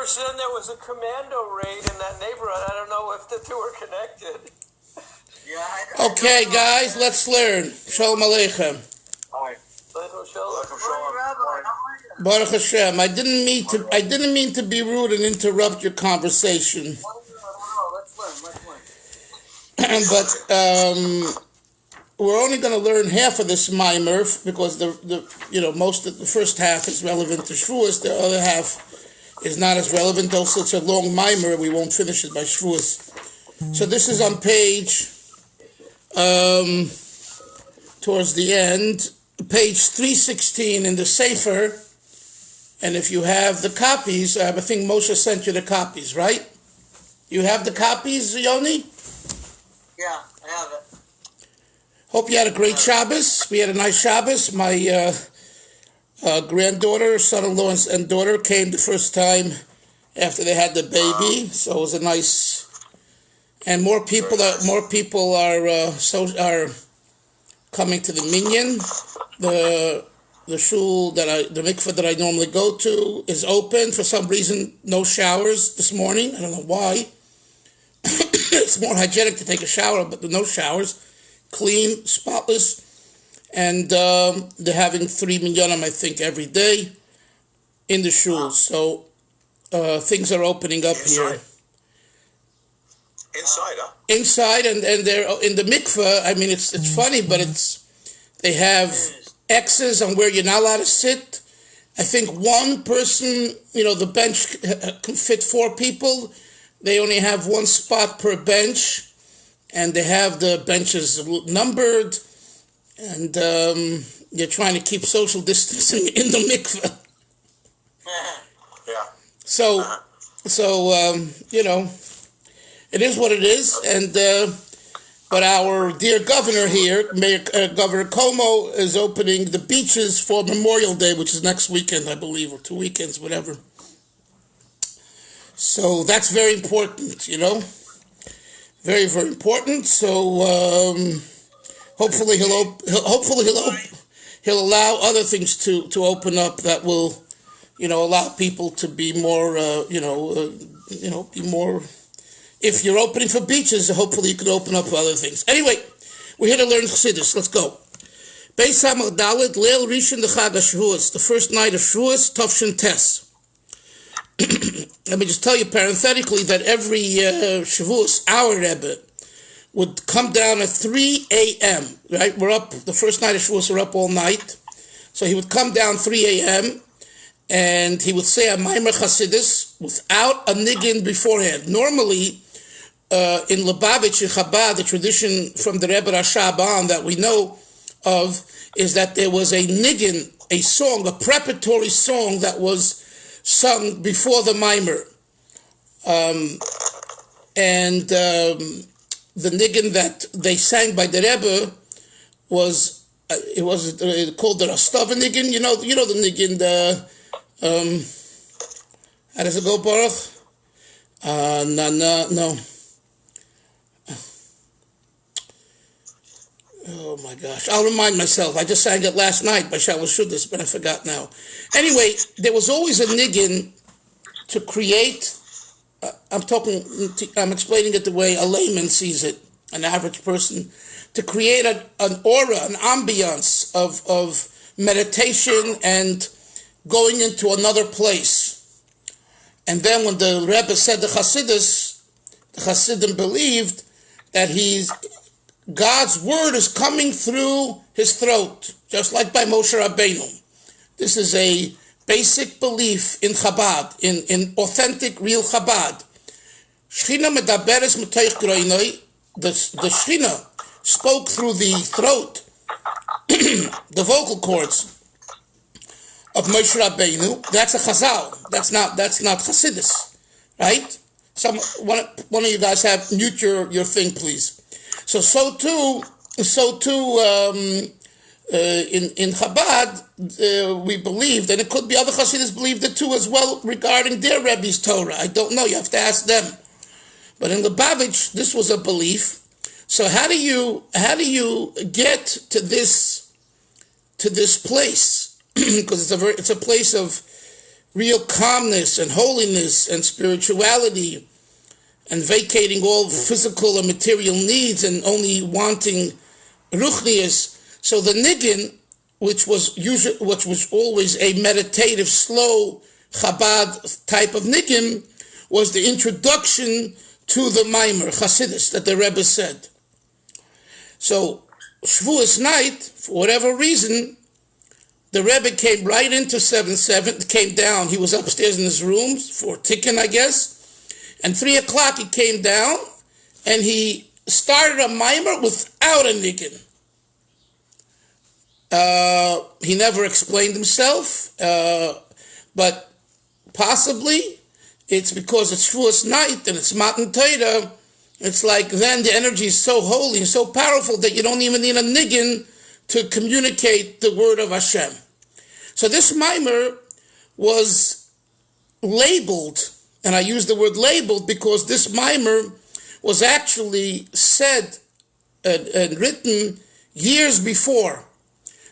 then there was a commando raid in that neighborhood. I don't know if the two were connected. Okay, guys, let's learn. Shalom Aleichem. Hi. Baruch Hashem. I didn't mean to be rude and interrupt your conversation. Let's learn. But we're only going to learn half of this Mamar because the most of the first half is relevant to Shavuos. The other half is not as relevant. Also, it's a long Mamar. We won't finish it by Shavuos. So this is on page towards the end, page 316 in the Sefer. And if you have the copies, I think Moshe sent you the copies, right? You have the copies, Yoni? Yeah, I have it. Hope you had a great Shabbos. We had a nice Shabbos. My granddaughter, son-in-law, and daughter came the first time after they had the baby, so it was a nice. And more people are coming to the minyan. The shul the mikveh that I normally go to is open. For some reason, no showers this morning. I don't know why. It's more hygienic to take a shower, but no showers. Clean, spotless. And they're having 3 minyanim, I think, every day in the shul. So things are opening up here. Inside, huh? Inside, and they're in the mikveh. I mean, it's funny, but they have X's on where you're not allowed to sit. I think one person, the bench can fit 4 people. They only have 1 spot per bench, and they have the benches numbered, and you're trying to keep social distancing in the mikveh. Yeah. So it is what it is, and but our dear governor here, Governor Como, is opening the beaches for Memorial Day, which is next weekend, I believe, or 2 weekends, whatever. So that's very important, very, very important. So hopefully he'll allow other things to open up that will, allow people to be more, be more. If you're opening for beaches, hopefully you can open up for other things. Anyway, we're here to learn Chasidus. Let's go. Beis Hamach Dalet, Leil Rishon L'Chag HaShavuos, the first night of Shavuos, Tovshin Tes. Let me just tell you parenthetically that every Shavuos, our Rebbe would come down at 3 a.m., right? We're up, the first night of Shavuos, we're up all night. So he would come down 3 a.m., and he would say a Mamar Chasidus without a niggin beforehand. Normally, in Lubavitch, in Chabad, the tradition from the Rebbe Rashab on that we know of is that there was a niggin, a song, a preparatory song that was sung before the Mamar. And the niggin that they sang by the Rebbe was, it was called the Rostova niggin. You know the niggin, how does it go, Baruch? No. Oh my gosh, I'll remind myself. I just sang it last night by Shikdimu, but I forgot now. Anyway, there was always a niggin to create. I'm explaining it the way a layman sees it, an average person, to create an aura, an ambiance of meditation and going into another place. And then when the Rebbe said the Chasidus, the Chassidim believed that God's word is coming through his throat, just like by Moshe Rabbeinu. This is a basic belief in Chabad, in authentic, real Chabad. Shechina medaberes metoich groinoi. The Shechina spoke through the throat, the vocal cords of Moshe Rabbeinu. That's a Chazal. That's not Chasidus, right? One of you guys mute your thing, please. So too. In Chabad, we believed, and it could be other Hasidus believed it too as well regarding their Rebbe's Torah. I don't know. You have to ask them. But in Lubavitch, this was a belief. So how do you get to this place? Because it's a place of real calmness and holiness and spirituality, and vacating all physical and material needs and only wanting ruchnius. So the niggin, which was always a meditative, slow Chabad type of niggin, was the introduction to the Mamar, Chasidus, that the Rebbe said. So Shavuos night, for whatever reason, the Rebbe came right into 7/7, came down. He was upstairs in his rooms for tikkun, I guess. And 3 o'clock he came down and he started a Mamar without a niggin. He never explained himself, but possibly it's because it's Shavuos night and it's Matan Torah. It's like then the energy is so holy and so powerful that you don't even need a niggin to communicate the word of Hashem. So this Mamar was labeled, and I use the word labeled because this Mamar was actually said and written years before,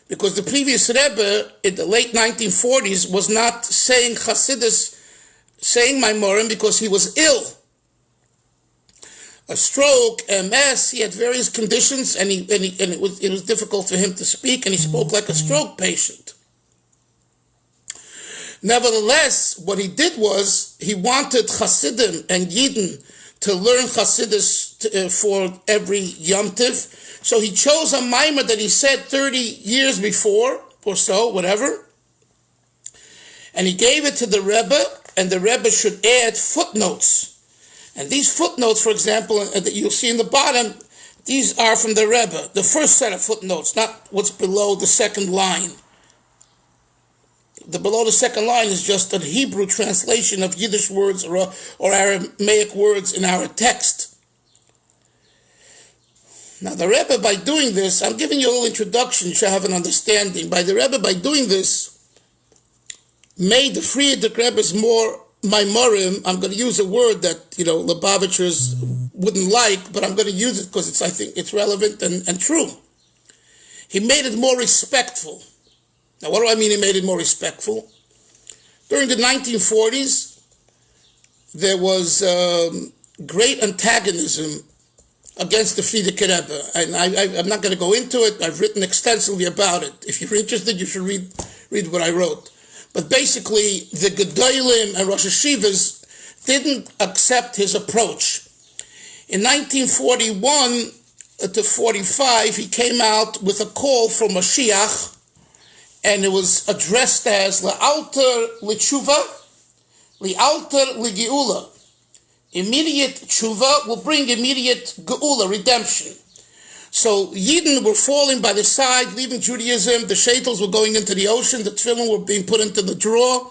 because the previous Rebbe in the late 1940s was not saying Chasidus, saying Maimorim, because he was ill. A stroke, MS, he had various conditions, and it was difficult for him to speak, and he spoke like a stroke patient. Nevertheless, what he did was, he wanted Chasidim and Yidden to learn Chasidus for every Yom Tiv. So he chose a Mamar that he said 30 years before, or so, whatever, and he gave it to the Rebbe, and the Rebbe should add footnotes. And these footnotes, for example, that you'll see in the bottom, these are from the Rebbe, the first set of footnotes, not what's below the second line. The below the second line is just a Hebrew translation of Yiddish words or Aramaic words in our text. Now the Rebbe, by doing this, I'm giving you a little introduction, you should have an understanding. By the Rebbe, by doing this, made the Frierdiker Rebbe's more Maimorim. I'm going to use a word that, Lubavitchers wouldn't like, but I'm going to use it because I think it's relevant and true. He made it more respectful. Now, what do I mean he made it more respectful? During the 1940s, there was great antagonism against the Frierdiker Rebbe. And I'm not going to go into it. I've written extensively about it. If you're interested, you should read what I wrote. But basically, the Gedolim and Rosh Hashivas didn't accept his approach. In 1941 to 45, he came out with a call for Mashiach, and it was addressed as Le'alter L'tshuva, Le'alter L'geula. Immediate tshuva will bring immediate geula, redemption. So Yidden were falling by the side, leaving Judaism. The shaitels were going into the ocean. The tefillin were being put into the drawer.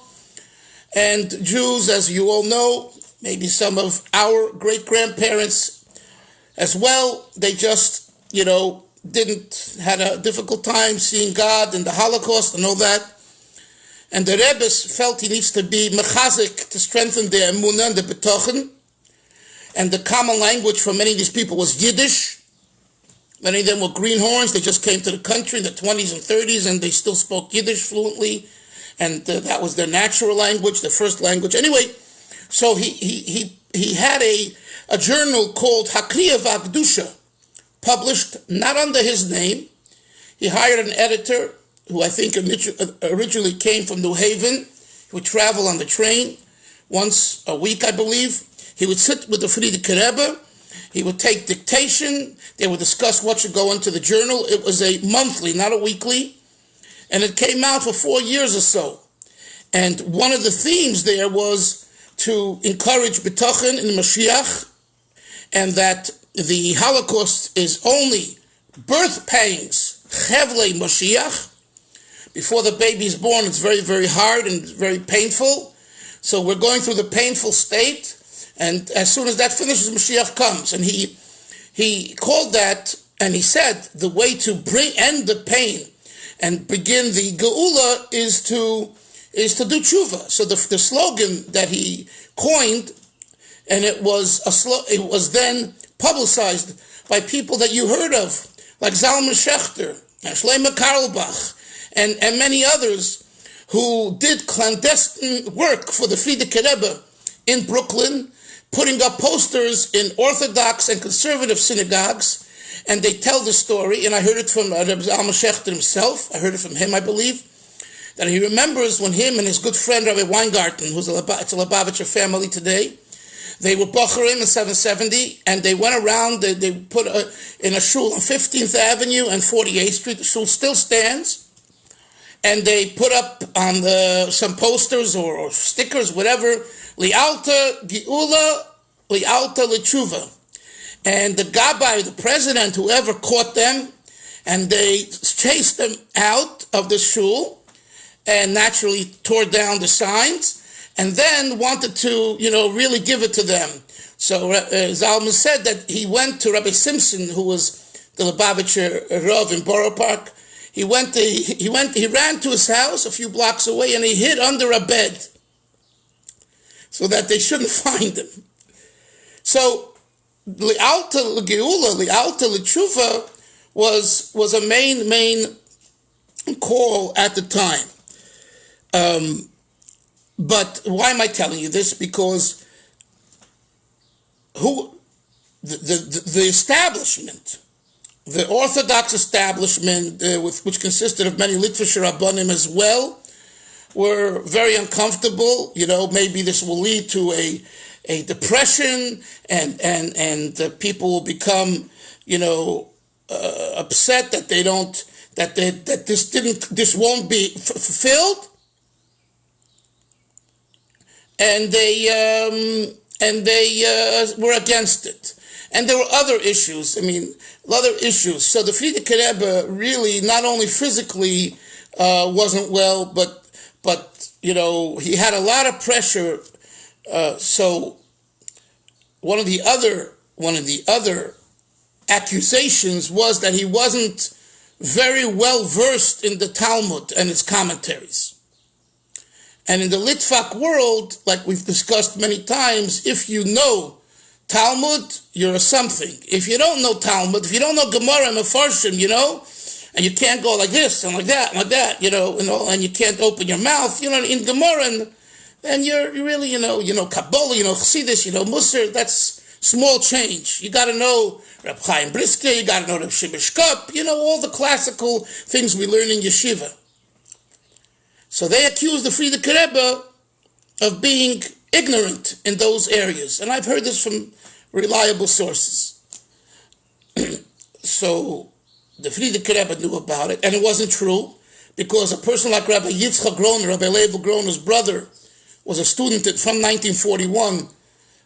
And Jews, as you all know, maybe some of our great-grandparents as well, they just, had a difficult time seeing God in the Holocaust and all that. And the Rebbe felt he needs to be mechazik to strengthen their emunah and the betochen. And the common language for many of these people was Yiddish. Many of them were greenhorns. They just came to the country in the 20s and 30s, and they still spoke Yiddish fluently. And that was their natural language, their first language. Anyway, so he had a journal called Hakriya V'Akdusha, published not under his name. He hired an editor who I think originally came from New Haven. He would travel on the train once a week, I believe. He would sit with the Frierdiker Rebbe. He would take dictation. They would discuss what should go into the journal. It was a monthly, not a weekly. And it came out for 4 years or so. And one of the themes there was to encourage betochen in Mashiach, and that the Holocaust is only birth pangs, chevlei Mashiach. Before the baby is born, it's very, very hard and very painful. So we're going through the painful state. And as soon as that finishes, Mashiach comes. And he called that, and he said, the way to end the pain and begin the geula is to do tshuva. So the slogan that he coined, and it was then publicized by people that you heard of, like Zalman Schachter, and Shlomo Carlebach, and many others, who did clandestine work for the Frierdiker Rebbe in Brooklyn, putting up posters in Orthodox and conservative synagogues, and they tell the story, and I heard it from Rabbi Zalman Schachter himself. I heard it from him, I believe, that he remembers when him and his good friend Rabbi Weingarten, it's a Lubavitcher family today, they were Bocharim in 770, and they went around, they put in a shul on 15th Avenue and 48th Street. The shul still stands, and they put up on some posters or stickers, whatever, Li'alta Geula, Li'alta L'tshuva. And the Gabbai, the president, whoever caught them, and they chased them out of the shul, and naturally tore down the signs, and then wanted to, really give it to them. So Zalman said that he went to Rabbi Simpson, who was the Lubavitcher Rav in Borough Park. He ran to his house a few blocks away, and he hid under a bed so that they shouldn't find him. So Li'alta Geula, Li'alta L'tshuva was a main call at the time. But why am I telling you this? Because the establishment, the Orthodox establishment, which consisted of many Litvisher Rabbanim as well, were very uncomfortable. Maybe this will lead to a depression, and people will become, upset that they don't, that this won't be fulfilled. And they were against it. And there were other issues. Other issues. So the Frierdiker Rebbe really not only physically wasn't well, but he had a lot of pressure. So one of the other accusations was that he wasn't very well versed in the Talmud and its commentaries. And in the Litvak world, like we've discussed many times, if you know Talmud, you're a something. If you don't know Talmud, if you don't know Gemara and Mefarshim, and you can't go like this and like that, and you can't open your mouth, in Gemara, and you're really, Kabbalah, Chasidus, Musar, that's small change. You got to know Reb Chaim Brisker, you got to know Reb Shimesh Kup, all the classical things we learn in yeshiva. So they accused the Frierdiker Rebbe of being ignorant in those areas. And I've heard this from reliable sources. So the Frierdiker Rebbe knew about it, and it wasn't true, because a person like Rabbi Yitzchak Groner, Rabbi Leibel Groner's brother, was a student from 1941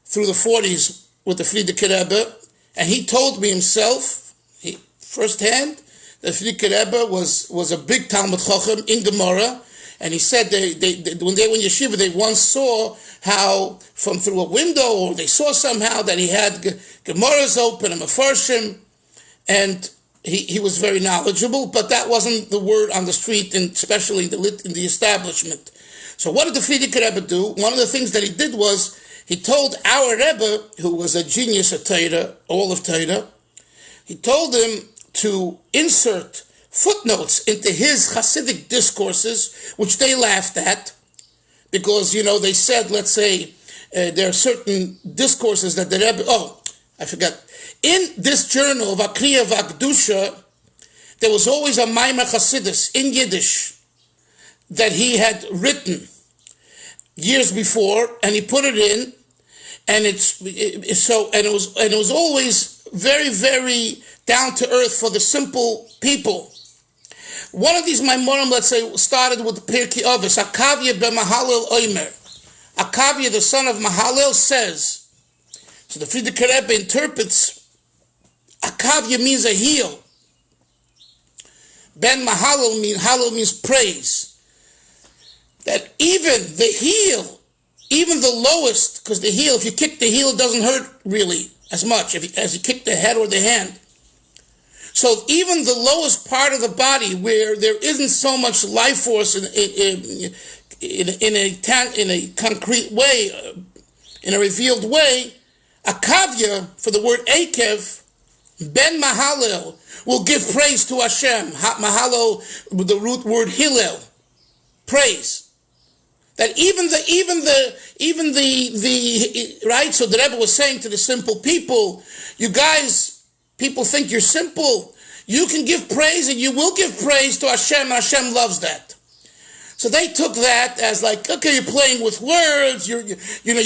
through the 40s with the Frierdiker Rebbe, and he told me himself, firsthand, that Frierdiker Rebbe was a big Talmud Chacham in Gemara. And he said when they were in yeshiva, they once saw how from through a window, or they saw somehow that he had Gemaras open and Mefarshim, and he was very knowledgeable, but that wasn't the word on the street, and especially in the establishment. So what did the Frierdiker Rebbe do? One of the things that he did was, he told our Rebbe, who was a genius at Torah, all of Torah, he told him to insert footnotes into his Hasidic discourses, which they laughed at, because, they said, let's say, there are certain discourses that the Rebbe, I forgot. In this journal of Akriya V'Akdusha, there was always a Mamar Chasidus in Yiddish that he had written years before, and he put it in, and it was always very, very down to earth for the simple people. One of these Maimorim, let's say, started with Pirkei Avos. Akavya ben Mahalel Oimer. Akavya, the son of Mahalel, says. So the Frierdiker Rebbe interprets, Akavya means a heel. Ben Mahalel means praise. That even the heel, even the lowest, because the heel, if you kick the heel, it doesn't hurt really as much as you kick the head or the hand. So even the lowest part of the body, where there isn't so much life force in a concrete way, in a revealed way, Akavya, for the word Akev, Ben Mahalel, will give praise to Hashem. Mahalel, the root word Hillel, praise. That even the right. So the Rebbe was saying to the simple people, you guys, people think you're simple. You can give praise, and you will give praise to Hashem, and Hashem loves that. So they took that as like, okay, you're playing with words, you're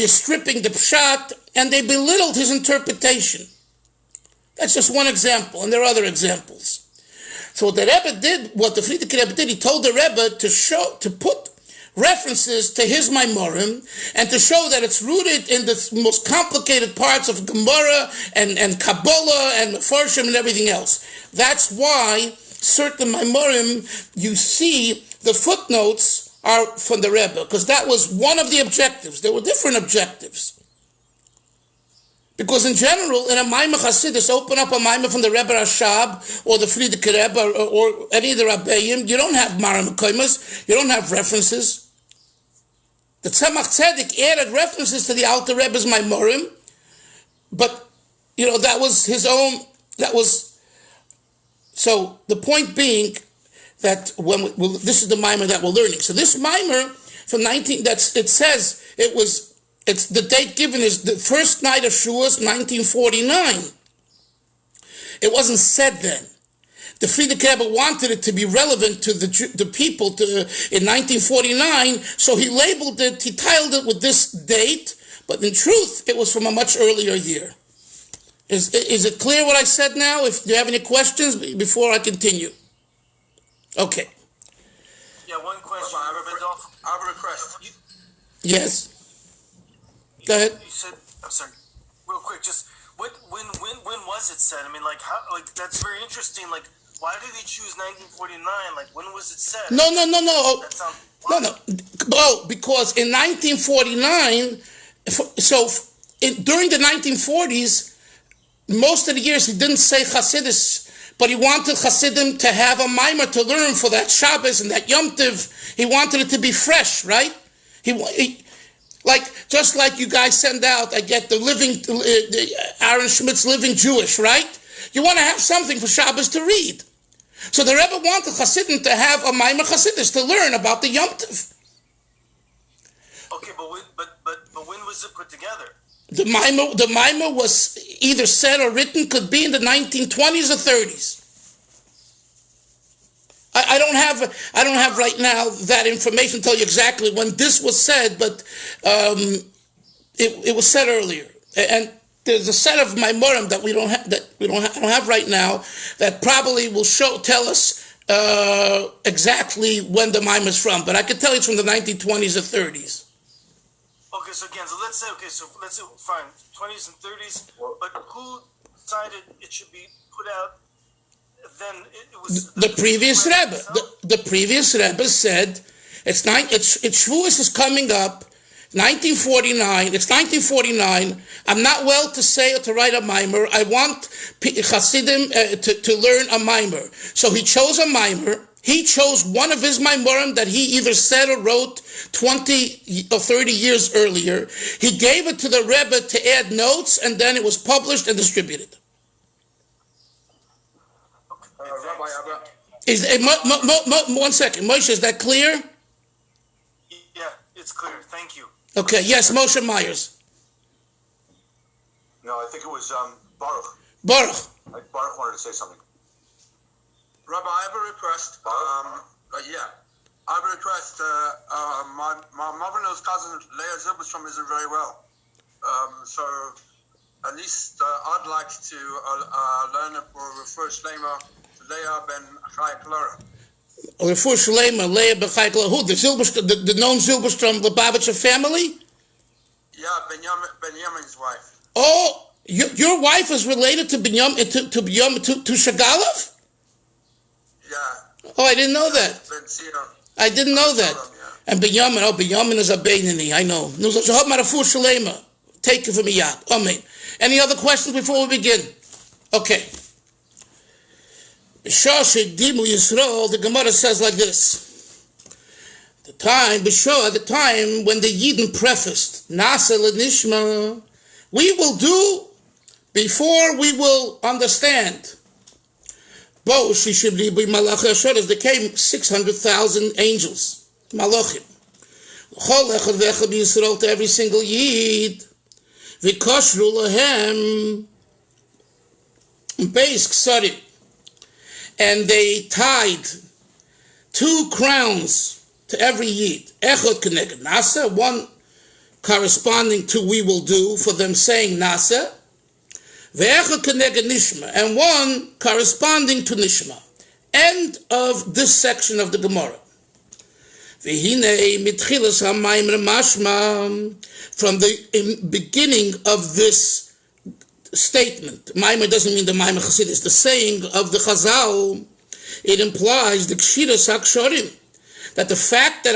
stripping the pshat, and they belittled his interpretation. That's just one example, and there are other examples. So what the Rebbe did, what the Frierdiker Rebbe did, he told the Rebbe to put references to his Maimorim and to show that it's rooted in the most complicated parts of Gemara and Kabbalah and Mefarshim and everything else. That's why certain Maimorim, you see the footnotes are from the Rebbe, because that was one of the objectives. There were different objectives. Because in general, in a Maimah Chasidus, open up a Maimah from the Rebbe Rashab or the Frierdiker Rebbe or any of the Rabbeim, you don't have Mara Mekaymas, you don't have references. The Tzemach Tzedek added references to the Alter Rebbe's Maimorim, but, that was his own, so the point being that this is the Maimah that we're learning. So this Maimah from it's the date given is the first night of Shavuos, 1949. It wasn't said then. The Frierdiker Rebbe wanted it to be relevant to the people in 1949, so he titled it with this date, but in truth, it was from a much earlier year. Is it clear what I said now? If you have any questions before I continue. Okay. Yeah, one question. I have a request. Yes. Go ahead. You said, I'm sorry, real quick, just when was it said? I mean, that's very interesting. Like, why did they choose 1949? Like, when was it said? No. Oh, because in 1949, during the 1940s, most of the years he didn't say Chasidus, but he wanted Hasidim to have a mimer to learn for that Shabbos and that Yom Tov. He wanted it to be fresh, right? Just like you guys send out, I get the Aaron Schmidt's Living Jewish, right? You want to have something for Shabbos to read. So the Rebbe wanted Hasidim to have a Maimar Chasidus to learn about the Yom Tov. Okay, but when was it put together? The Maimar was either said or written, could be in the 1920s or 30s. I don't have right now that information to tell you exactly when this was said, but it was said earlier. And there's a set of Maimorim that I don't have right now that probably will tell us exactly when the Maimar is from. But I can tell you it's from the 1920s or 30s. Okay, so let's say fine, 20s and 30s. But who decided it should be put out? Then it was the previous Rebbe. The previous Rebbe said it's Shavuos is coming up, 1949. It's 1949. I'm not well to say or to write a mimer. I want Hasidim to learn a mimer. So he chose a mimer. He chose one of his maimorim that he either said or wrote 20 or 30 years earlier. He gave it to the Rebbe to add notes, and then it was published and distributed. Rabbi, One second. Moshe, is that clear? Yeah, it's clear. Thank you. Okay, yes, Moshe Myers. No, I think it was Baruch. Baruch Baruch wanted to say something. Rabbi, I have a request. I have a request. My mother-in-law's cousin, Leah Zilberstrom, isn't very well. So at least I'd like to learn it for Refuah Shlema, Leah ben Chai Klora. Refuah Shlema, Leah ben Chai Klora. Who? The known Zilberstrom Lubavitcher family? Yeah, Benjamin's wife. Oh, your wife is related to to Shagalov? Yeah. Oh, I didn't know that. I didn't know that. And Benjamin is a Beinani, I know. Take it from me, Yad. Amen. Any other questions before we begin? Okay. Shikdimu Yisrael, the Gemara says like this. The time when the Yidden prefaced, Nasa L'Nishma, we will do before we will understand. There came 600,000 angels. Malachim. L'chol echad v'echad b'Yisrael, to every single Yid. V'koshru lahem beis ksarim. And they tied 2 crowns to every Yid. Echad keneged nasa, one corresponding to we will do, for them saying nasa. Ve'echad keneged nishma, and one corresponding to nishma. End of this section of the Gemara. V'hinei mitchilas hamayim mashma, from the beginning of this statement. Maimah doesn't mean the Maimah Chasidus, the saying of the Chazal. It implies the kshiras hakshorim, that the fact that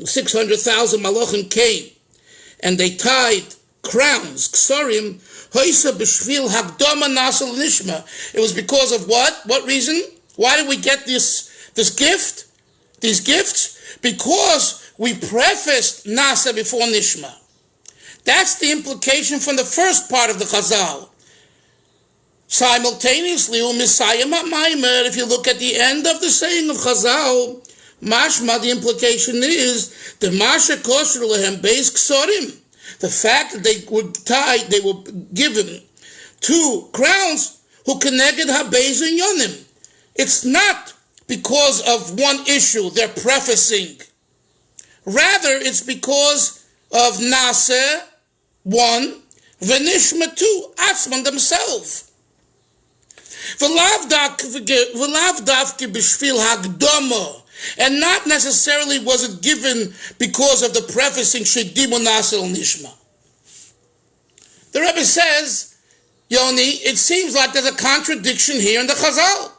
600,000 malachim came and they tied crowns, ksorim, hoisa b'shvil hakdama nasal nishma. It was because of what? What reason? Why did we get this gift? These gifts? Because we prefaced nasa before nishma. That's the implication from the first part of the Chazal. Simultaneously, if you look at the end of the saying of Chazal, mashma, the implication is the masha kosher lehem beis ksorim. The fact that they were tied, they were given 2 crowns who connected habeis and yonim. It's not because of one issue they're prefacing. Rather, it's because of Naseh, 1, V'nishma 2, Atzman themselves. V'lav davke b'shvil hagdama, and not necessarily was it given because of the prefacing Shikdimu Naseh al-Nishma. The Rabbi says, Yoni, it seems like there's a contradiction here in the Chazal.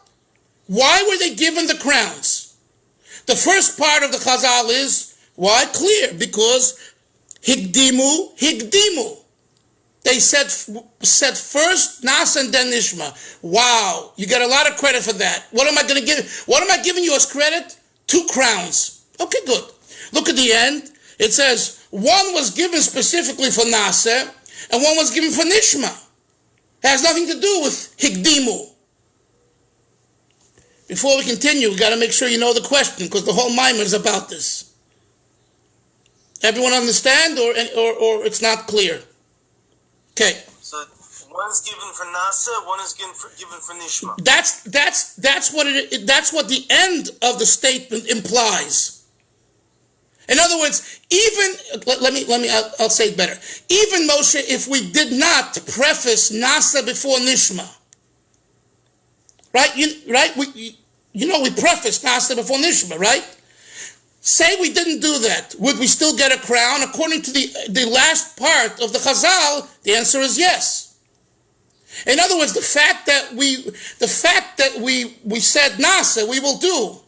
Why were they given the crowns? The first part of the Chazal is, why? Clear, because Higdimu. They said first Nas and then Nishma. Wow, you get a lot of credit for that. What am I going to give? What am I giving you as credit? 2 crowns. Okay, good. Look at the end. It says 1 was given specifically for Naseh and 1 was given for Nishma. It has nothing to do with Higdimu. Before we continue, we got to make sure you know the question, because the whole Maimah is about this. Everyone understand, or it's not clear? Okay. So 1 is given for Nasa, 1 is given for Nishma. That's what the end of the statement implies. In other words, I'll say it better. Even Moshe, if we did not preface Nasa before Nishma, right? We prefaced Nasa before Nishma, right? Say we didn't do that, would we still get a crown? According to the last part of the Chazal, the answer is yes. In other words, the fact that we said Nasa, we will do.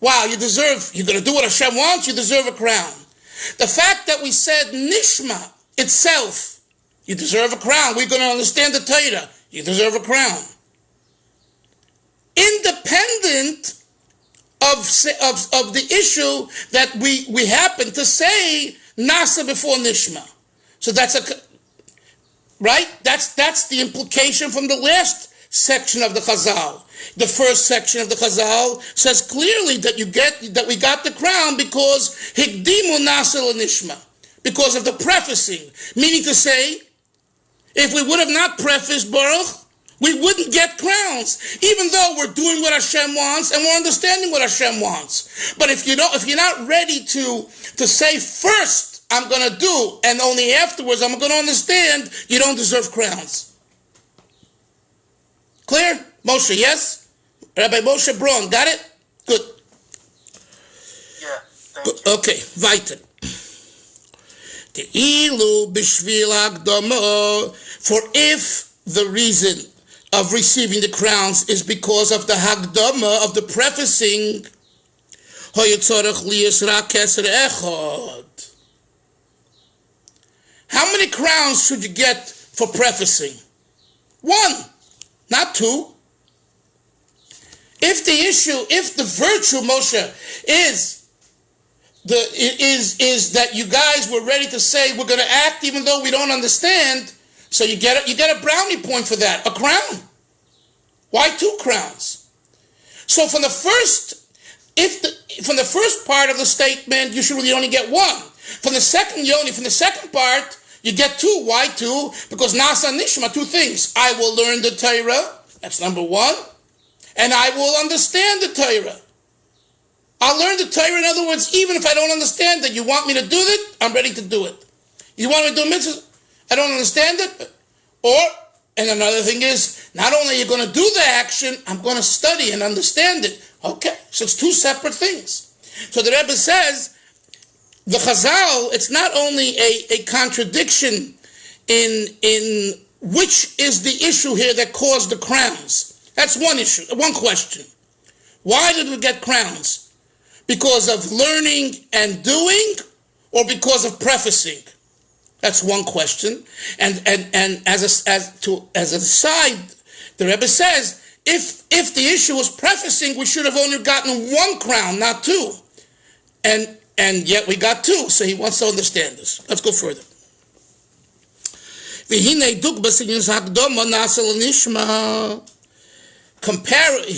Wow, you're going to do what Hashem wants, you deserve a crown. The fact that we said Nishma itself, you deserve a crown. We're going to understand the Torah, you deserve a crown. Independent of the issue that we happen to say Nasa before Nishma. So that's right? That's the implication from the last section of the Chazal. The first section of the Chazal says clearly that we got the crown because Higdimu Nasa l'Nishma, because of the prefacing. Meaning to say, if we would have not prefaced Baruch, we wouldn't get crowns, even though we're doing what Hashem wants and we're understanding what Hashem wants. But if you're not ready to say first I'm going to do and only afterwards I'm going to understand, you don't deserve crowns. Clear? Moshe, yes? Rabbi Moshe Braun, got it? Good. Yeah, thank you. Okay, weiter. For if the reason of receiving the crowns is because of the Hagdama, of the prefacing, how many crowns should you get for prefacing? 1, not 2. If the virtue, Moshe, is that you guys were ready to say we're going to act even though we don't understand, so you get a brownie point for that, a crown. Why 2 crowns? So from the first part of the statement, you should really only get one. From the second part, you get two. Why two? Because nasa nishma, two things. I will learn the Torah. That's number one. And I will understand the Torah. I'll learn the Torah. In other words, even if I don't understand it, you want me to do it, I'm ready to do it. You want me to do mitzvahs? I don't understand it. And another thing is, not only are you going to do the action, I'm going to study and understand it. Okay, so it's two separate things. So the Rebbe says, the Chazal, it's not only a contradiction in which is the issue here that caused the crowns. That's one issue, one question. Why did we get crowns? Because of learning and doing, or because of prefacing? That's one question. And as a side, the Rebbe says, if the issue was prefacing, we should have only gotten one crown, not two. And yet we got two, so he wants to understand this. Let's go further. He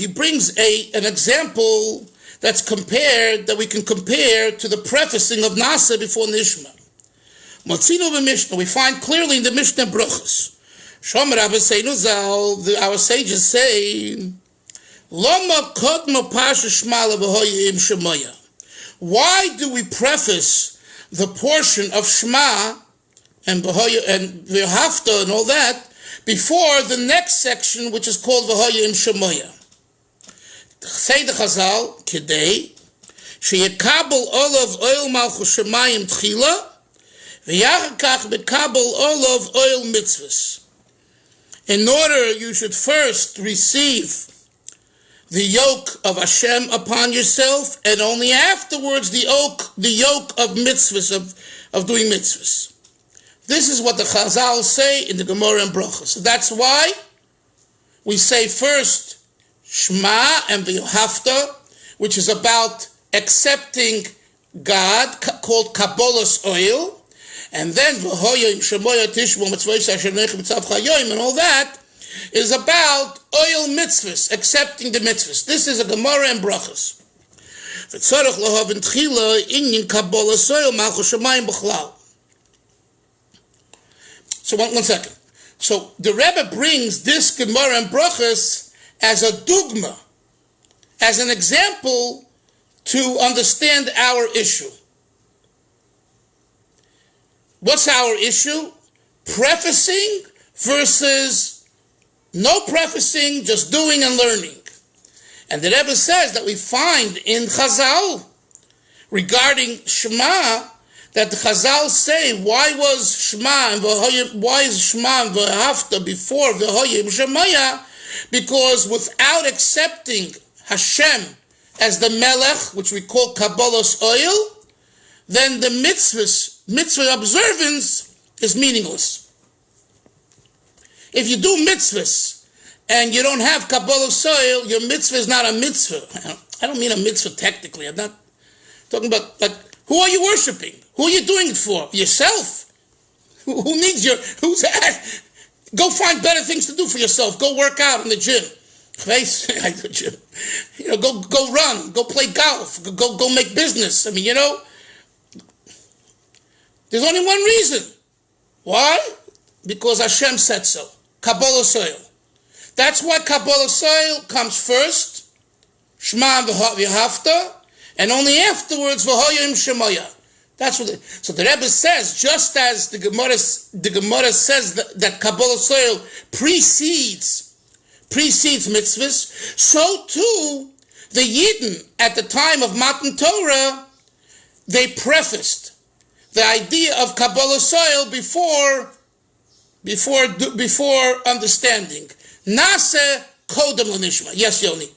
brings an example that we can compare to the prefacing of Nasa before Nishma. We find clearly in the Mishnah Brachos. Our sages say, why do we preface the portion of Shema and V'hafta and all that before the next section, which is called V'hoya im Shemoya? Say the Chazal, Kidei, sheyekabel olav oil malchus shemayim tchila, v'yachakach bekabel olav oil mitzvahs. In order, you should first receive the yoke of Hashem upon yourself, and only afterwards the yoke of mitzvahs, of doing mitzvahs. This is what the Chazal say in the Gemara and Brachos. So that's why we say first Shema and V'yohafta, which is about accepting God, called Kabalas oil, and then V'hoya im Shemoya tishmo mitzvahs asher nechem mitzav chayoim, and all that is about oil mitzvahs, accepting the mitzvahs. This is a Gemara and Brachos. V'tzorach lahav in tchila inyan Kabalas oil malchus shemayim b'chlal. So one second. So the Rebbe brings this Gemara and Brachos as a dogma, as an example to understand our issue. What's our issue? Prefacing versus no prefacing, just doing and learning. And the Rebbe says that we find in Chazal regarding Shema that the Chazal say, why is Shema and V'hafta before V'hoya im Shemoya? Because without accepting Hashem as the Melech, which we call Kabalas oil, then the mitzvah observance is meaningless. If you do mitzvahs and you don't have Kabalas oil, your mitzvah is not a mitzvah. I don't mean a mitzvah technically. I'm not talking about, like, who are you worshiping? Who are you doing it for? Yourself? Who needs go find better things to do for yourself. Go work out in the gym. Go run. Go play golf. Go make business. I mean, there's only one reason. Why? Because Hashem said so. Kabalas oil. That's why Kabalas oil comes first. Shema v'hafta, and only afterwards V'hoya im Shemoya. That's what. So the Rebbe says, just as the Gemara says that Kabalas oil precedes mitzvahs, so too the Yidden at the time of Matan Torah, they prefaced the idea of Kabalas oil before understanding. Nase kodem l'nishma. Yes, Yoni.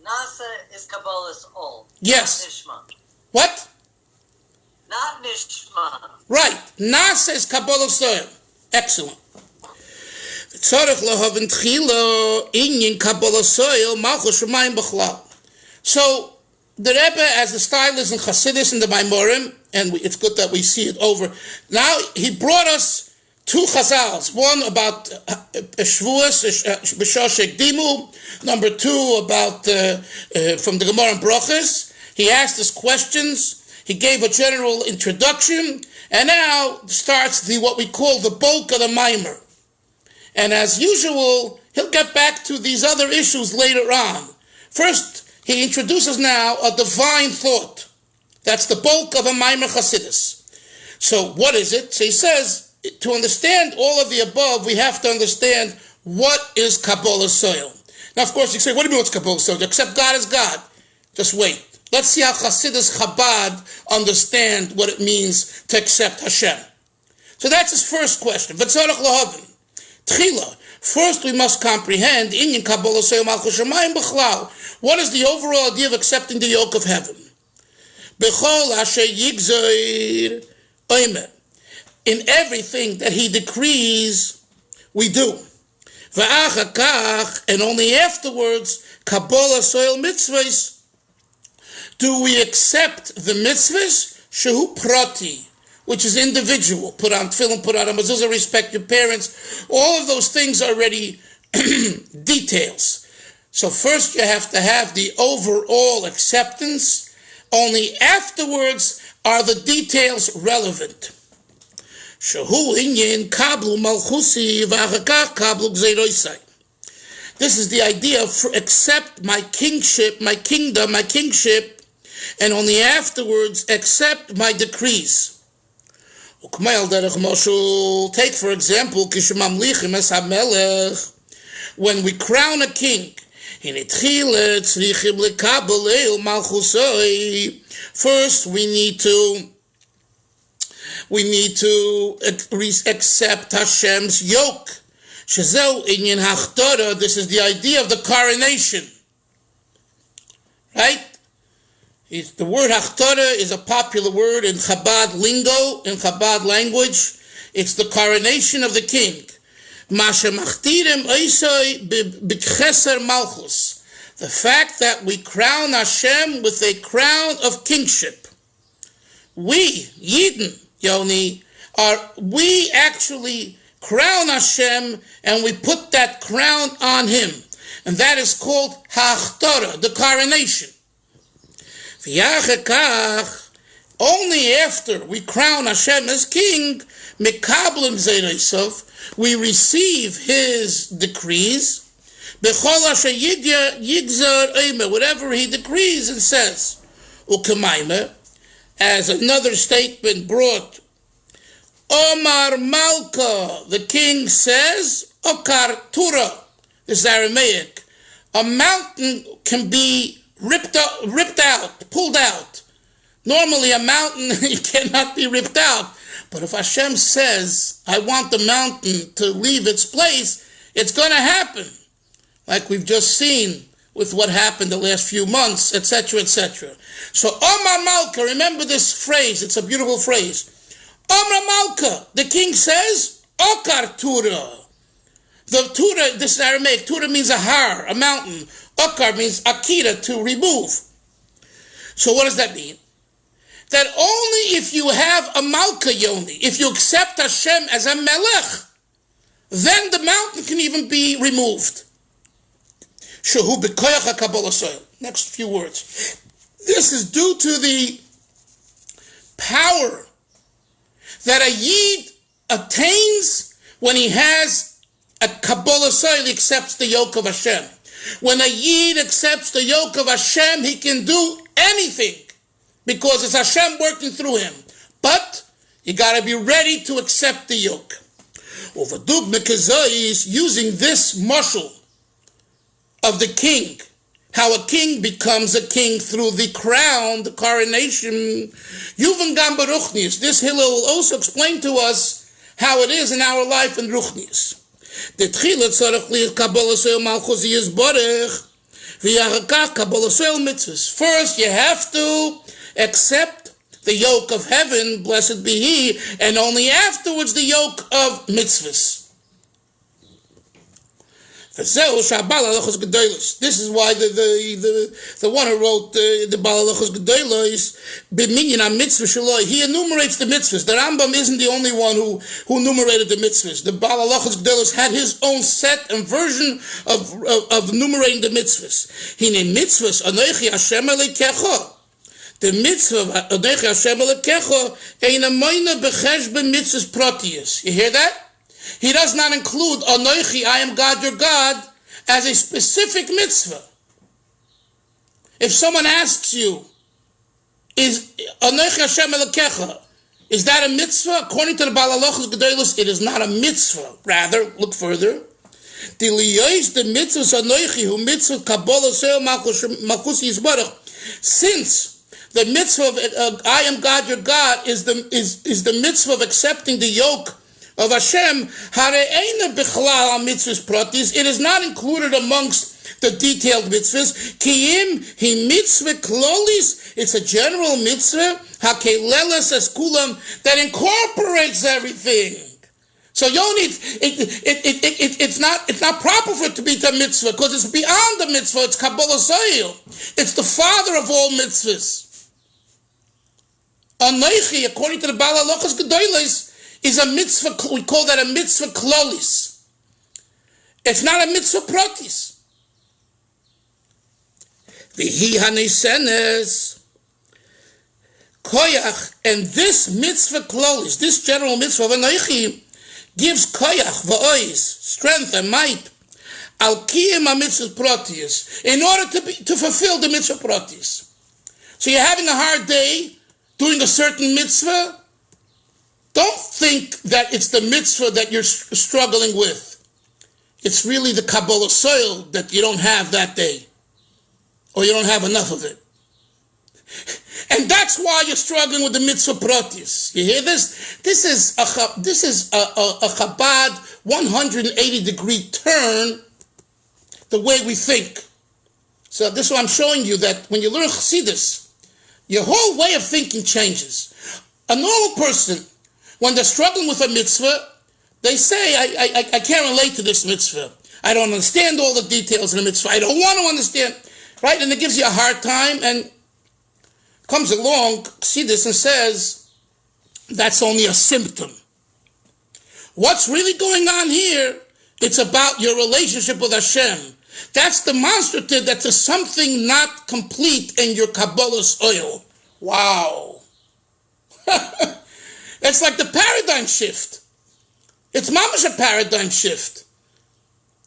Nasa is Kabalas oil. Yes. Not Nishma. What? Not Nishma. Right. Nasa is Kabalas oil. Excellent. So the Rebbe, as the style is in Chasidus and the Mamorim, and it's good that we see it over. Now he brought us two chazals. One about Shavuos, Shikdimu. Number two about from the Gemara and Brachos. He asked us questions. He gave a general introduction, and now starts what we call the bulk of the Mamar. And as usual, he'll get back to these other issues later on. First, he introduces now a divine thought. That's the bulk of a Mamar Chasidus. So what is it? So he says, to understand all of the above, we have to understand what is Kabalas. Now, of course, you say, what do you mean what's Kabalas? Except God is God. Just wait. Let's see how Chasidus Chabad understand what it means to accept Hashem. So that's his first question. V'tzarech lahavin. Tchila. First, we must comprehend inyan Kabalas Malchus Shamayim b'chlal. What is the overall idea of accepting the yoke of heaven? B'chol asher yigzor oimer. In everything that he decrees, we do. V'achakach, and only afterwards, Kabalas mitzvahs, do we accept the mitzvahs, shehu prati, which is individual. Put on tefillin, put on a mezuzah, respect your parents. All of those things are already details. So first you have to have the overall acceptance. Only afterwards are the details relevant. Shehu inyan kablu malchusi v'achakach kablu gzeiroisai. This is the idea of accept my kingship, my kingdom, my kingship, and only afterwards accept my decrees. Take, for example, when we crown a king, first we need to accept Hashem's yoke. This is the idea of the coronation. Right? The word hachtara is a popular word in Chabad lingo, in Chabad language. It's the coronation of the king. The fact that we crown Hashem with a crown of kingship. We, Yidden, Yoni, we actually crown Hashem and we put that crown on him. And that is called hachtara, the coronation. Only after we crown Hashem as king, we receive his decrees, whatever he decrees and says. As another statement brought, Omar Malka, the king says, Okar Tura, this is Aramaic, a mountain can be ripped out, pulled out. Normally a mountain cannot be ripped out. But if Hashem says, I want the mountain to leave its place, it's going to happen. Like we've just seen with what happened the last few months, etc., etc. So Omar Malka, remember this phrase, it's a beautiful phrase. Omar Malka, the king says, Okar Tura. The Tura, this is Aramaic, Tura means a har, a mountain. Okar means akira, to remove. So what does that mean? That only if you have a malka yoni, if you accept Hashem as a melech, then the mountain can even be removed. Shehu b'koyach hakabalas. Next few words. This is due to the power that a yid attains when he has a kabalas, he accepts the yoke of Hashem. When a yid accepts the yoke of Hashem, he can do anything because it's Hashem working through him. But you got to be ready to accept the yoke. Using this mashal of the king, how a king becomes a king through the crown, the coronation. Yuvan Gamba Ruchnius. This Hillel will also explain to us how it is in our life in Ruchnius. The tchilat tzarech li Kabalas malchus yizborech v'yachakach Kabalas mitzvahs. First, you have to accept the yoke of heaven, blessed be He, and only afterwards the yoke of mitzvahs. This is why the one who wrote the Balalachos Gedolos b'minyan mitzvah shaloi, he enumerates the mitzvahs. The Rambam isn't the only one who enumerated the mitzvahs. The Balalachos Gedolos had his own set and version of enumerating the mitzvahs. Hine mitzvahs anochi Hashem elekecha. The mitzvah anochi Hashem elekecha ein amoyna b'cheshbon mitzvahs pratius. You hear that? He does not include Anochi, I am God, your God, as a specific mitzvah. If someone asks you, is Anochi Hashem Elokecha, is that a mitzvah? According to the Balalachos Gedolos, it is not a mitzvah. Rather, look further. The mitzvah Anochi, who mitzvah Kabalas Malchus Yisbarach. Since the mitzvah of I am God, your God, is the mitzvah of accepting the yoke of Hashem, it is not included amongst the detailed mitzvahs. It's a general mitzvah that incorporates everything. So you don't need it's not proper for it to be the mitzvah because it's beyond the mitzvah. It's Kabalas. It's the father of all mitzvahs. Anochi, according to the Balalachos Gedolos, is a mitzvah, we call that a mitzvah klolis. It's not a mitzvah pratis. V'hi hanesenes koyach, and this mitzvah klolis, this general mitzvah of anochi, gives koyach v'ois, strength and might, al kiyem a mitzvah pratis, in order to fulfill the mitzvah pratis. So you're having a hard day doing a certain mitzvah. Don't think that it's the mitzvah that you're struggling with. It's really the Kabbalah soil that you don't have that day, or you don't have enough of it. And that's why you're struggling with the mitzvah pratis. You hear this? This is a Chabad 180-degree turn the way we think. So this is why I'm showing you that when you learn Chasidus, your whole way of thinking changes. A normal person, when they're struggling with a mitzvah, they say, I can't relate to this mitzvah. I don't understand all the details of the mitzvah. I don't want to understand. Right? And it gives you a hard time, and comes along, see this, and says, that's only a symptom. What's really going on here? It's about your relationship with Hashem. That's demonstrative that there's something not complete in your Kabbalas oil. Wow. It's like the paradigm shift. It's mamash a paradigm shift.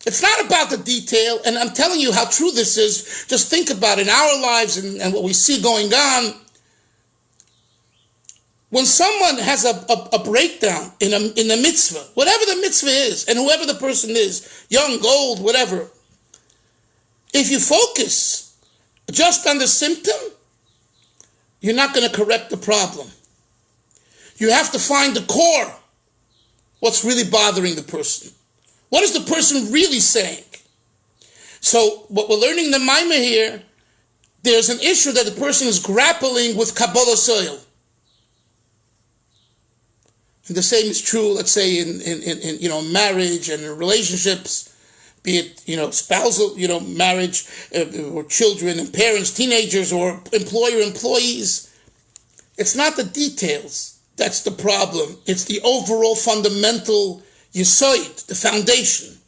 It's not about the detail, and I'm telling you how true this is. Just think about it in our lives and what we see going on. When someone has a breakdown in a mitzvah, whatever the mitzvah is, and whoever the person is, young, old, whatever, if you focus just on the symptom, you're not going to correct the problem. You have to find the core. What's really bothering the person? What is the person really saying? So what we're learning in the Mamar here, there's an issue that the person is grappling with Kabalas oil. And the same is true, let's say, in marriage and in relationships, be it, spousal, marriage, or children and parents, teenagers, or employer-employees. It's not the details that's the problem. It's the overall fundamental yisoid, the foundation.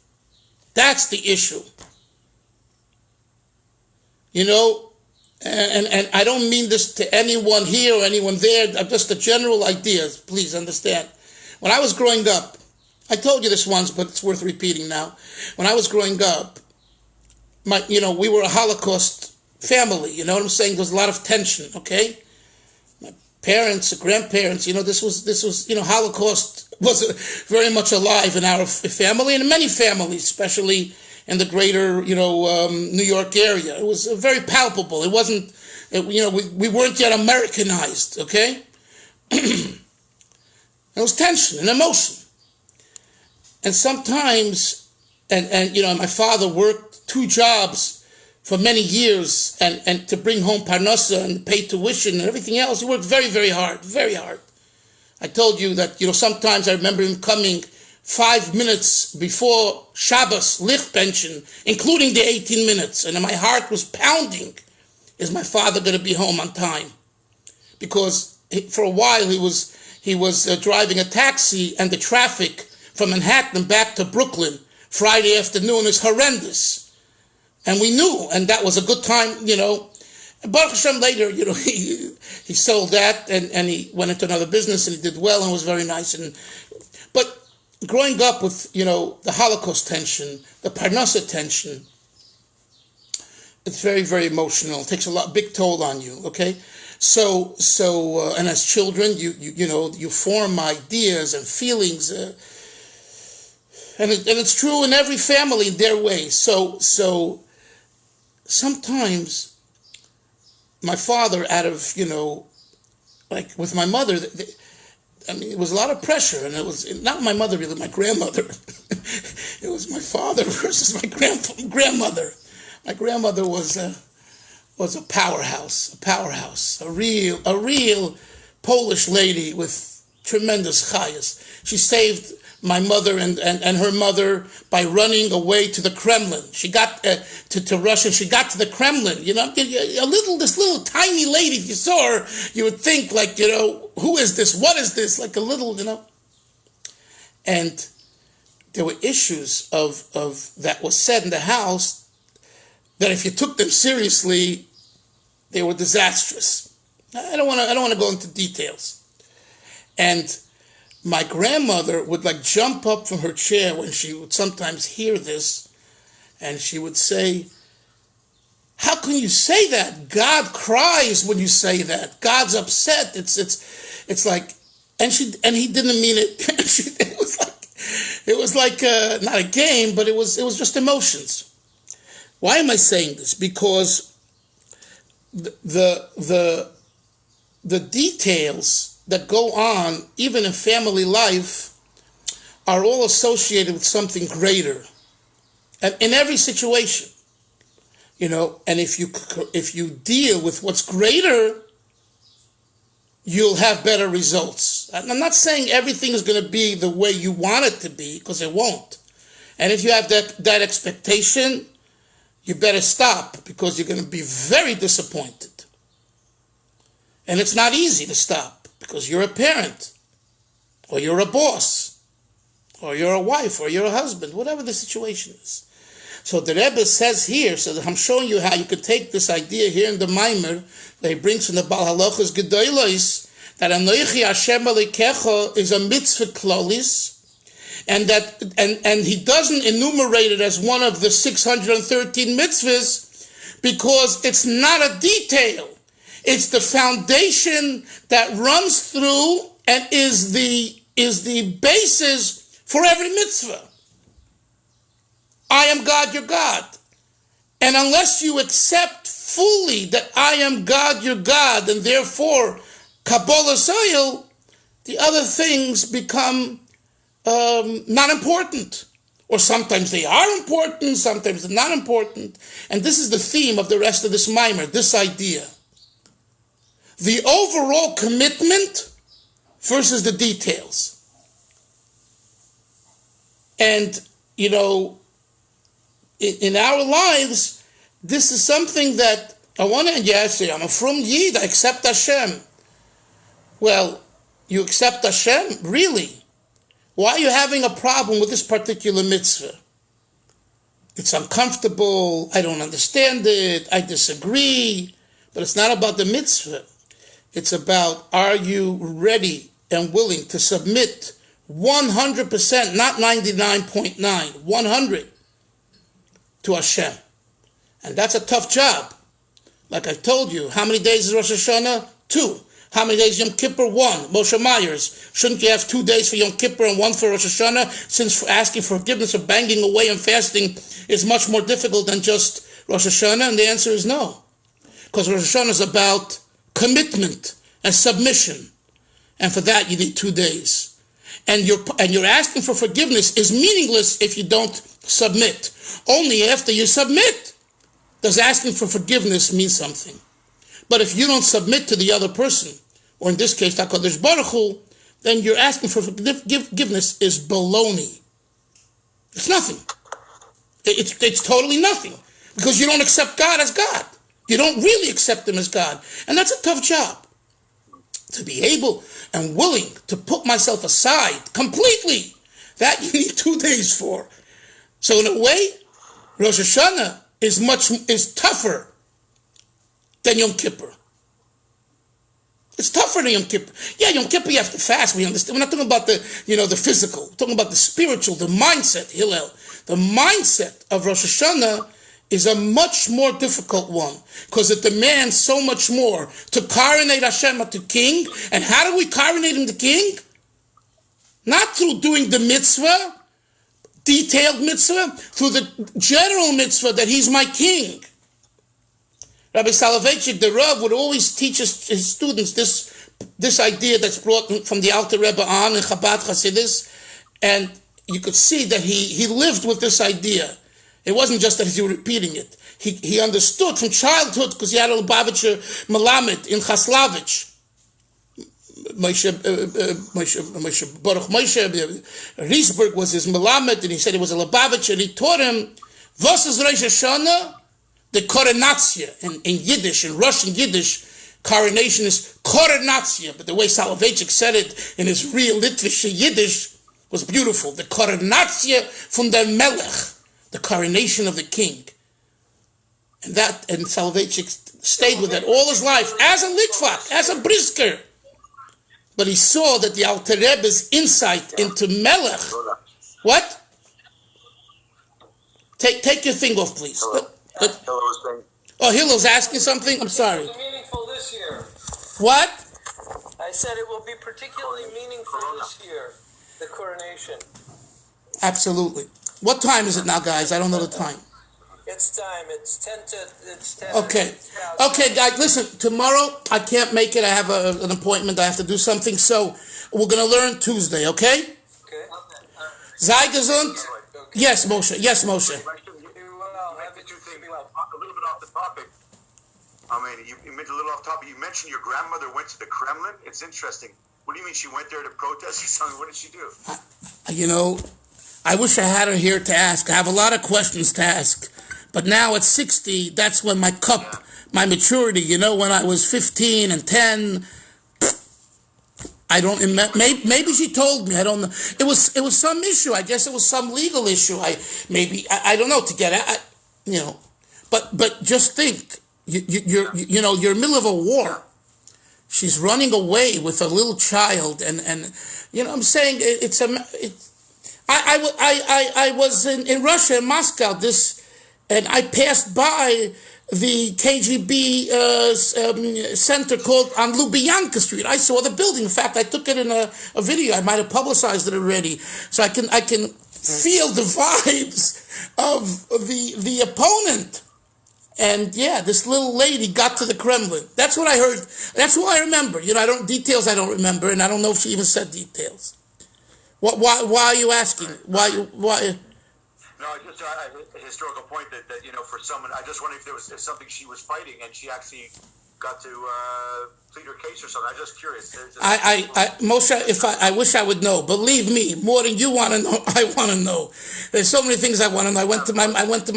That's the issue. And I don't mean this to anyone here or anyone there. Just a general idea. Please understand. When I was growing up, I told you this once, but it's worth repeating now. When I was growing up, we were a Holocaust family. You know what I'm saying? There was a lot of tension. Okay, my parents, grandparents. This was. Holocaust was very much alive in our family and in many families, especially in the greater, New York area. It was very palpable. It wasn't, we weren't yet Americanized, okay? There was tension and emotion. And sometimes, and my father worked 2 jobs for many years and to bring home parnasa and pay tuition and everything else. He worked very, very hard, very hard. I told you that, sometimes I remember him coming 5 minutes before Shabbos, Licht pension, including the 18 minutes. And my heart was pounding. Is my father going to be home on time? Because for a while he was driving a taxi, and the traffic from Manhattan back to Brooklyn Friday afternoon is horrendous. And we knew, and that was a good time, And Baruch Hashem later, he sold that and he went into another business and he did well and was very nice. But growing up with, the Holocaust tension, the Parnassa tension, it's very, very emotional. It takes a big toll on you, okay? So, and as children, you form ideas and feelings, and it's true in every family in their way. So sometimes my father, out of, like with my mother, it was a lot of pressure, and it was not my mother really, my grandmother. It was my father versus my grandmother. My grandmother was a powerhouse, a real Polish lady with tremendous chayas. She saved my mother and her mother by running away to the Kremlin. She got to Russia. She got to the Kremlin. This little tiny lady. If you saw her, you would think like, who is this? What is this? Like a little, And there were issues of that was said in the house that if you took them seriously, they were disastrous. I don't want to go into details. And my grandmother would jump up from her chair when she would sometimes hear this, and she would say, "How can you say that? God cries when you say that. God's upset. It's like," and he didn't mean it. It was like not a game, but it was just emotions. Why am I saying this? Because the details that go on, even in family life, are all associated with something greater. And in every situation, and if you deal with what's greater, you'll have better results. I'm not saying everything is going to be the way you want it to be, because it won't. And if you have that expectation, you better stop, because you're going to be very disappointed. And it's not easy to stop, because you're a parent, or you're a boss, or you're a wife, or you're a husband, whatever the situation is. So the Rebbe says here, so that I'm showing you how you could take this idea here in the Mamar that he brings from the Baal Halachos Gedolos, that Anoichi Hashem Elokecha is a mitzvah klolis, and that and he doesn't enumerate it as one of the 613 mitzvahs because it's not a detail. It's the foundation that runs through and is the basis for every mitzvah. I am God, your God. And unless you accept fully that I am God, your God, and therefore Kabalas, the other things become not important. Or sometimes they are important, sometimes they're not important. And this is the theme of the rest of this mimer, this idea. The overall commitment versus the details. And, in our lives, this is something that I want to say, I'm a frum Yid, I accept Hashem. Well, you accept Hashem? Really? Why are you having a problem with this particular mitzvah? It's uncomfortable, I don't understand it, I disagree, but it's not about the mitzvah. It's about, are you ready and willing to submit 100%, not 99.9, 100 to Hashem? And that's a tough job. Like I told you, how many days is Rosh Hashanah? 2. How many days Yom Kippur? 1. Moshe Myers, shouldn't you have 2 days for Yom Kippur and 1 for Rosh Hashanah, since asking for forgiveness or banging away and fasting is much more difficult than just Rosh Hashanah? And the answer is no. Because Rosh Hashanah is about commitment and submission. And for that you need 2 days. And you're asking for forgiveness is meaningless if you don't submit. Only after you submit does asking for forgiveness mean something. But if you don't submit to the other person, or in this case, HaKadosh Baruch Hu, then you're asking for forgiveness is baloney. It's nothing. It's totally nothing. Because you don't accept God as God. You don't really accept him as God. And that's a tough job. To be able and willing to put myself aside completely. That you need 2 days for. So in a way, Rosh Hashanah is tougher than Yom Kippur. It's tougher than Yom Kippur. Yeah, Yom Kippur you have to fast. We understand. We're not talking about the physical. We're talking about the spiritual, the mindset, Hillel. The mindset of Rosh Hashanah is a much more difficult one because it demands so much more to coronate Hashem to king. And how do we coronate him to king? Not through doing the mitzvah, detailed mitzvah, through the general mitzvah that he's my king. Rabbi Soloveitchik, the Rav, would always teach his students this idea that's brought from the Alter Rebbe on in Chabad Chasidus, and you could see that he lived with this idea. It wasn't just that he was repeating it. He understood from childhood because he had a Lubavitcher Melamed in Chaslavich. Moshe Riesberg was his Melamed, and he said he was a Lubavitcher, and he taught him, was is Rosh Hashanah? The coronatsia in Yiddish, in Russian Yiddish, coronation is coronatsia, but the way Soloveitchik said it in his real Litvish Yiddish was beautiful. The coronatsia from the Melech, the coronation of the king. And Soloveitchik stayed with that all his life, as a Litvak, as a Brisker. But he saw that the Alter Rebbe's insight into Melech. What? Take your thing off, please. Oh, Hillel's asking something? I'm sorry. It will be meaningful this year. What? I said it will be particularly meaningful this year, the coronation. Absolutely. What time is it now, guys? I don't know the time. It's time. It's 10. Okay. Okay, guys, listen. Tomorrow, I can't make it. I have an appointment. I have to do something. So, we're going to learn Tuesday, okay? Okay. Sei gesund? Yes, Moshe. Yes, Moshe. A little bit off the topic. I mean, you mentioned a little off topic. You mentioned your grandmother went to the Kremlin. It's interesting. What do you mean she went there to protest or something? What did she do? I wish I had her here to ask. I have a lot of questions to ask. But now at 60, that's when my my maturity, when I was 15 and 10, I don't remember. Maybe she told me. I don't know. It was some issue. I guess it was some legal issue. I don't know, to get at, But just think, you're in the middle of a war. She's running away with a little child, and I'm saying I was in Russia, in Moscow, and I passed by the KGB center called on Lubyanka Street. I saw the building. In fact, I took it in a video. I might have publicized it already, so I can feel the vibes of the opponent. And yeah, this little lady got to the Kremlin. That's what I heard. That's what I remember. Details I don't remember, and I don't know if she even said details. Why are you asking? Why? No, just a historical point that for someone, I just wonder if there was something she was fighting and she actually got to plead her case or something. I'm just curious. Moshe, I wish I would know. Believe me, more than you want to know, I want to know. There's so many things I want to know. I went to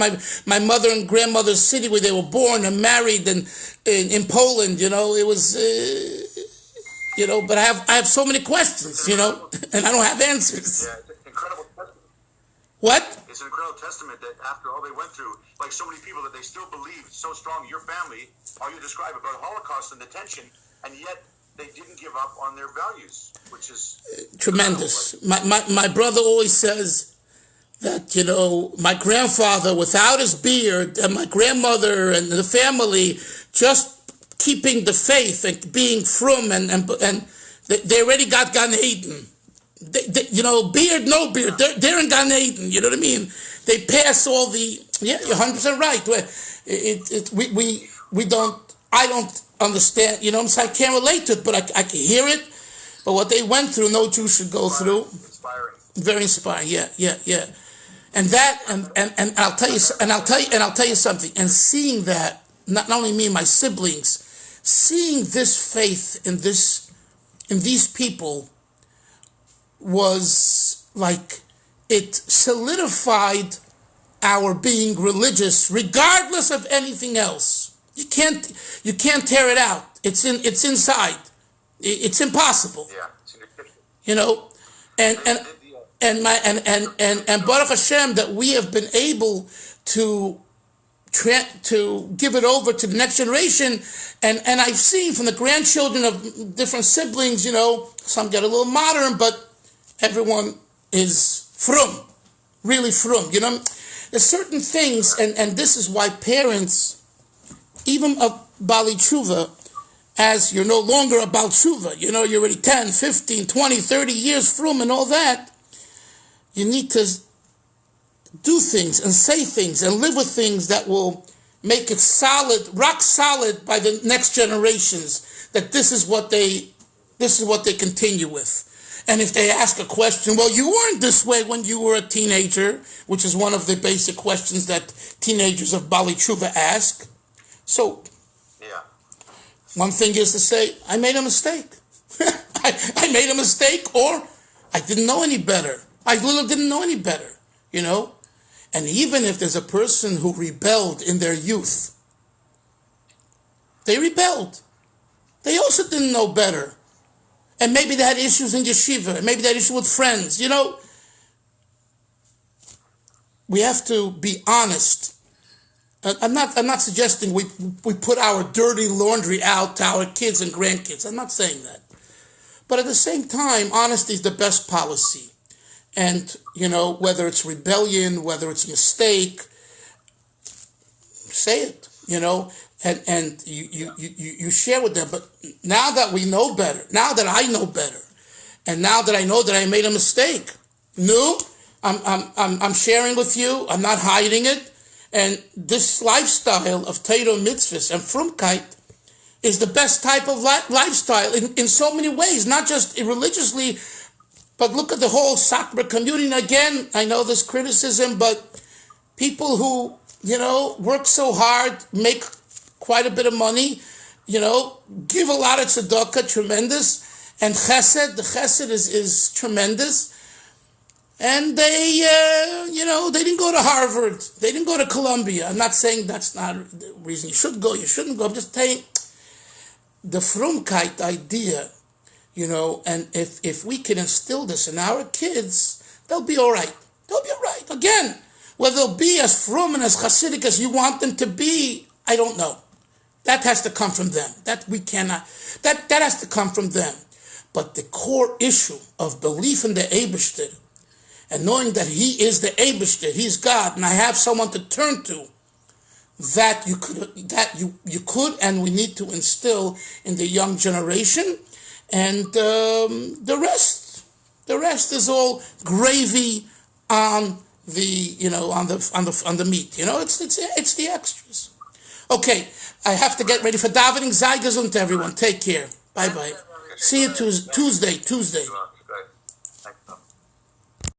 my mother and grandmother's city where they were born and married, and in Poland. It was. But I have so many questions. And I don't have answers. Yeah, it's incredible. What? It's an incredible testament that after all they went through, like so many people, that they still believe so strong, your family, all you describe about Holocaust and the tension, and yet they didn't give up on their values, which is tremendous. My brother always says that, my grandfather without his beard and my grandmother and the family just keeping the faith and being frum and they already got Gan Eden. Beard, no beard, they're in Gan Eden. You know what I mean? They pass all the. Yeah, you're 100% right. We don't. I don't understand. I can't relate to it, but I can hear it. But what they went through, no Jew should go through. inspiring. Very inspiring. Yeah. And that, and I'll tell you something. And seeing that, not only me and my siblings, seeing this faith in these people, was like, it solidified our being religious regardless of anything else. You can't tear it out. It's inside. It's impossible. Yeah. You know, and Baruch Hashem that we have been able to give it over to the next generation, and I've seen from the grandchildren of different siblings, you know, some get a little modern, but everyone is frum, really frum. You know, there's certain things, and this is why parents, even of Bali Tshuva, as you're no longer about Tshuva, you know, you're already 10, 15, 20, 30 years frum and all that, you need to do things and say things and live with things that will make it solid, rock solid by the next generations, that this is what they continue with. And if they ask a question, well, you weren't this way when you were a teenager, which is one of the basic questions that teenagers of Bali Tshuva ask. So, Yeah. one thing is to say, I made a mistake. I made a mistake, or I didn't know any better. I literally didn't know any better, you know? And even if there's a person who rebelled in their youth, they rebelled. They also didn't know better. And maybe they had issues in yeshiva, and maybe they had issues with friends, you know? We have to be honest. I'm not suggesting we put our dirty laundry out to our kids and grandkids. I'm not saying that. But at the same time, honesty is the best policy. And, you know, whether it's rebellion, whether it's a mistake, say it, you know, and you share with them. But now that we know better, now that I know better, and now that I know that I made a mistake, I'm sharing with you, I'm not hiding it. And this lifestyle of Torah mitzvahs and frumkeit is the best type of lifestyle in so many ways, not just religiously, but look at the whole Sakra community. And again, I know there's criticism, but people who, you know, work so hard, make quite a bit of money, you know, give a lot of tzedakah, tremendous, and chesed, the chesed is tremendous. And they, you know, they didn't go to Harvard. They didn't go to Columbia. I'm not saying that's not the reason you should go, you shouldn't go. I'm just saying the frumkeit idea, you know, and if we can instill this in our kids, they'll be all right. They'll be all right. Again, whether they'll be as frum and as Hasidic as you want them to be, I don't know. That has to come from them. That we cannot, that has to come from them. But the core issue of belief in the Eibishter, and knowing that he is the Eibishter, he's God, and I have someone to turn to, that you could and we need to instill in the young generation. And the rest is all gravy on the, you know, on the meat. You know, it's the extras. Okay, I have to get ready for davening. Sei gesund, everyone. Take care. Bye bye. See you Tuesday.